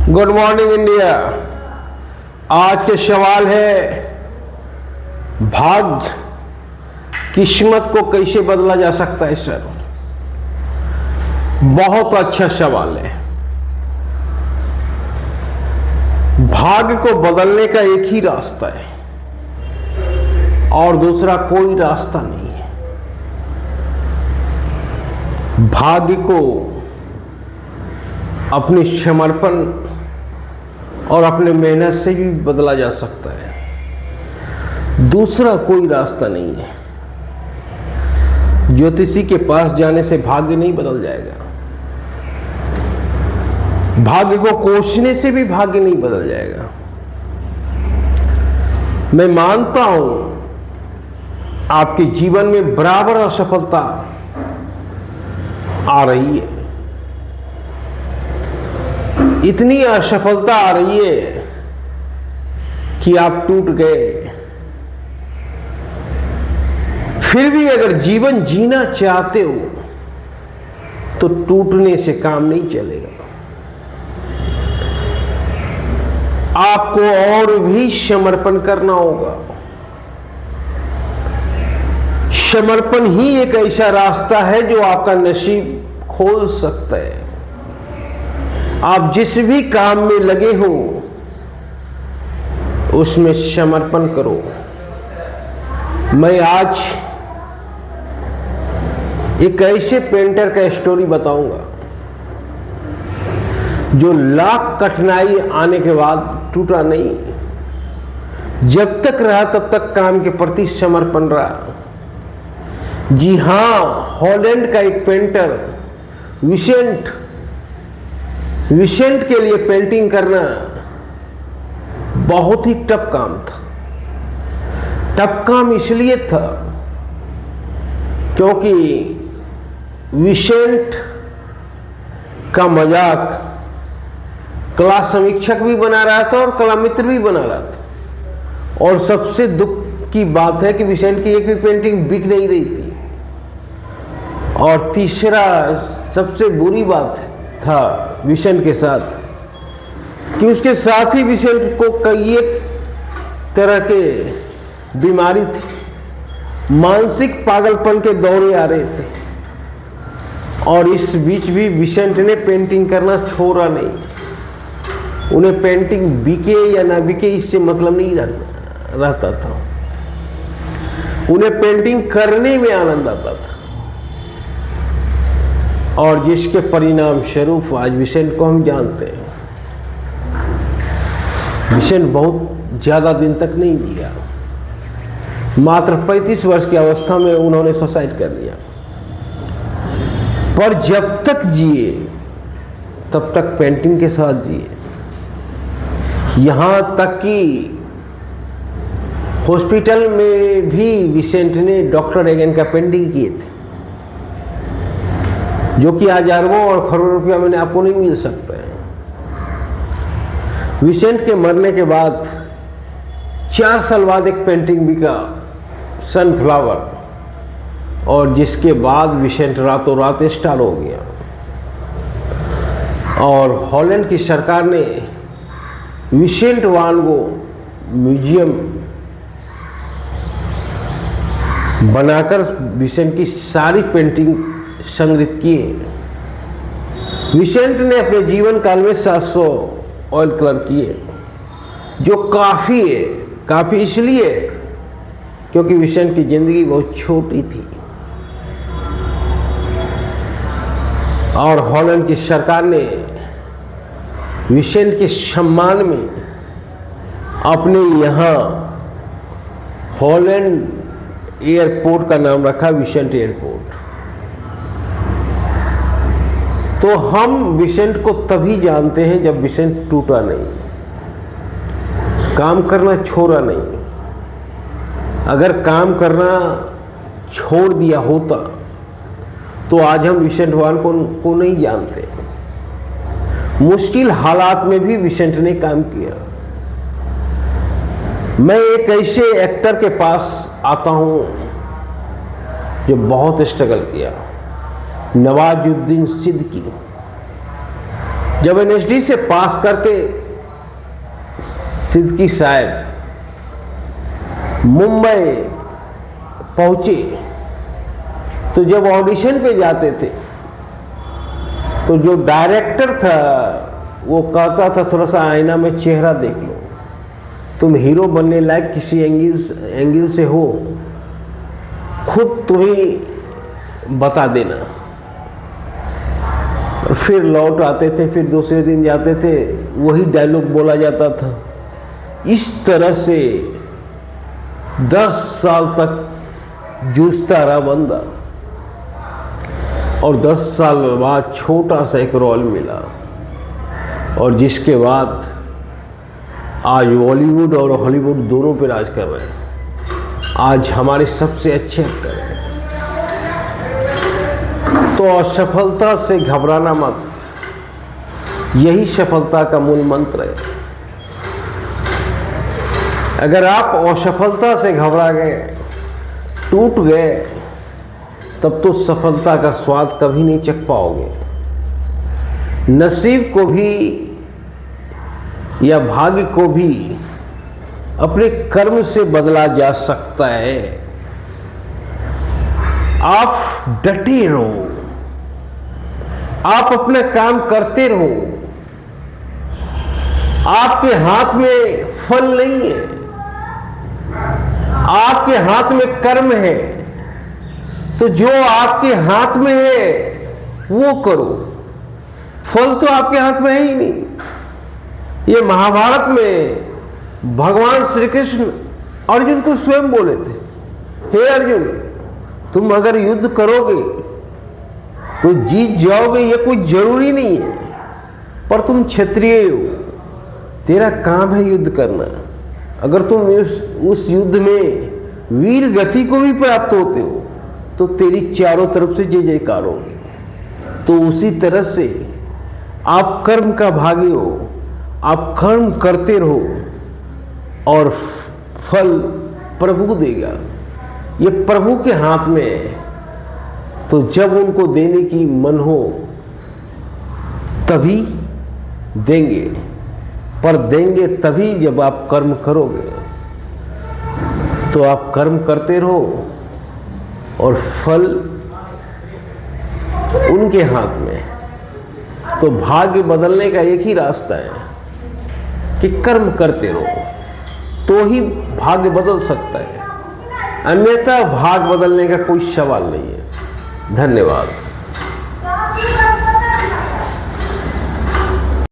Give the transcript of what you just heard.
Good morning India. आज के सवाल है, भाग्य किस्मत को कैसे बदला जा सकता है सर? बहुत अच्छा सवाल है। भाग्य को बदलने का एक ही रास्ता है और दूसरा कोई रास्ता नहीं है। भाग्य को अपने समर्पण और अपने मेहनत से भी बदला जा सकता है, दूसरा कोई रास्ता नहीं है। ज्योतिषी के पास जाने से भाग्य नहीं बदल जाएगा, भाग्य को कोसने से भी भाग्य नहीं बदल जाएगा। मैं मानता हूं आपके जीवन में बराबर असफलता आ रही है, इतनी असफलता आ रही है कि आप टूट गए। फिर भी अगर जीवन जीना चाहते हो तो टूटने से काम नहीं चलेगा। आपको और भी समर्पण करना होगा। समर्पण ही एक ऐसा रास्ता है जो आपका नसीब खोल सकता है। आप जिस भी काम में लगे हो उसमें समर्पण करो। मैं आज एक ऐसे पेंटर का स्टोरी बताऊंगा जो लाख कठिनाई आने के बाद टूटा नहीं, जब तक रहा तब तक काम के प्रति समर्पण रहा। जी हां, हॉलैंड का एक पेंटर विसेंट के लिए पेंटिंग करना बहुत ही टफ काम था। टफ काम इसलिए था क्योंकि विसेंट का मजाक कला समीक्षक भी बना रहा था और कला मित्र भी बना रहा था। और सबसे दुख की बात है कि विसेंट की एक भी पेंटिंग बिक नहीं रही थी। और तीसरा सबसे बुरी बात था विसेंट के साथ कि उसके साथ ही विसेंट को कई एक तरह के बीमारी थी, मानसिक पागलपन के दौरे आ रहे थे। और इस बीच भी विसेंट ने पेंटिंग करना छोड़ा नहीं। उन्हें पेंटिंग बिके या ना बिके इससे मतलब नहीं रहता था, उन्हें पेंटिंग करने में आनंद आता था। और जिसके परिणाम स्वरूप आज विसेंट को हम जानते हैं। विसेंट बहुत ज्यादा दिन तक नहीं जिया, मात्र 35 वर्ष की अवस्था में उन्होंने सुसाइड कर लिया। पर जब तक जिए तब तक पेंटिंग के साथ जिए। यहां तक कि हॉस्पिटल में भी विसेंट ने डॉक्टर एगन का पेंटिंग किए थे, जो कि आज अरबों और करोड़ों रुपया में आपको नहीं मिल सकता है। विसेंट के मरने के बाद 4 साल बाद एक पेंटिंग बिका, सनफ्लावर, और जिसके बाद विसेंट रातों रात स्टार हो गया। और हॉलैंड की सरकार ने विसेंट वान गो म्यूजियम बनाकर विसेंट की सारी पेंटिंग संग्रहित किए। विसेंट ने अपने जीवन काल में 700 ऑयल कलर किए, जो काफी है। काफी इसलिए क्योंकि विसेंट की जिंदगी बहुत छोटी थी। और हॉलैंड की सरकार ने विसेंट के सम्मान में अपने यहाँ हॉलैंड एयरपोर्ट का नाम रखा, विसेंट एयरपोर्ट। तो हम विसेंट को तभी जानते हैं जब विसेंट टूटा नहीं, काम करना छोड़ा नहीं। अगर काम करना छोड़ दिया होता तो आज हम विसेंट वान को नहीं जानते। मुश्किल हालात में भी विसेंट ने काम किया। मैं एक ऐसे एक्टर के पास आता हूं जो बहुत स्ट्रगल किया, नवाजुद्दीन सिद्दीकी। जब NSD से पास करके सिद्दीकी साहब मुंबई पहुंचे तो जब ऑडिशन पे जाते थे तो जो डायरेक्टर था वो कहता था थोड़ा सा आईना में चेहरा देख लो, तुम हीरो बनने लायक किसी एंगल से हो, खुद तुम्हें बता देना। और फिर लौट आते थे, फिर दूसरे दिन जाते थे, वही डायलॉग बोला जाता था। इस तरह से 10 साल तक जूझता रहा बंदा और 10 साल बाद छोटा सा एक रोल मिला और जिसके बाद आज बॉलीवुड और हॉलीवुड दोनों पे राज कर रहे हैं। आज हमारे सबसे अच्छे एक्टर हैं। तो असफलता से घबराना मत, यही सफलता का मूल मंत्र है। अगर आप असफलता से घबरा गए, टूट गए, तब तो सफलता का स्वाद कभी नहीं चख पाओगे। नसीब को भी या भाग्य को भी अपने कर्म से बदला जा सकता है। आप डटे रहो, आप अपना काम करते रहो। आपके हाथ में फल नहीं है, आपके हाथ में कर्म है। तो जो आपके हाथ में है वो करो, फल तो आपके हाथ में है ही नहीं। ये महाभारत में भगवान श्री कृष्ण अर्जुन को स्वयं बोले थे, हे अर्जुन, तुम अगर युद्ध करोगे तो जीत जाओगे, ये कोई जरूरी नहीं है, पर तुम क्षत्रिय हो, तेरा काम है युद्ध करना। अगर तुम उस युद्ध में वीर गति को भी प्राप्त होते हो तो तेरी चारों तरफ से जय जयकार होगी। तो उसी तरह से आप कर्म का भागी हो, आप कर्म करते रहो और फल प्रभु देगा। ये प्रभु के हाथ में है। तो जब उनको देने की मन हो तभी देंगे, पर देंगे तभी जब आप कर्म करोगे। तो आप कर्म करते रहो और फल उनके हाथ में। तो भाग्य बदलने का एक ही रास्ता है कि कर्म करते रहो, तो ही भाग्य बदल सकता है, अन्यथा भाग्य बदलने का कोई सवाल नहीं है। धन्यवाद।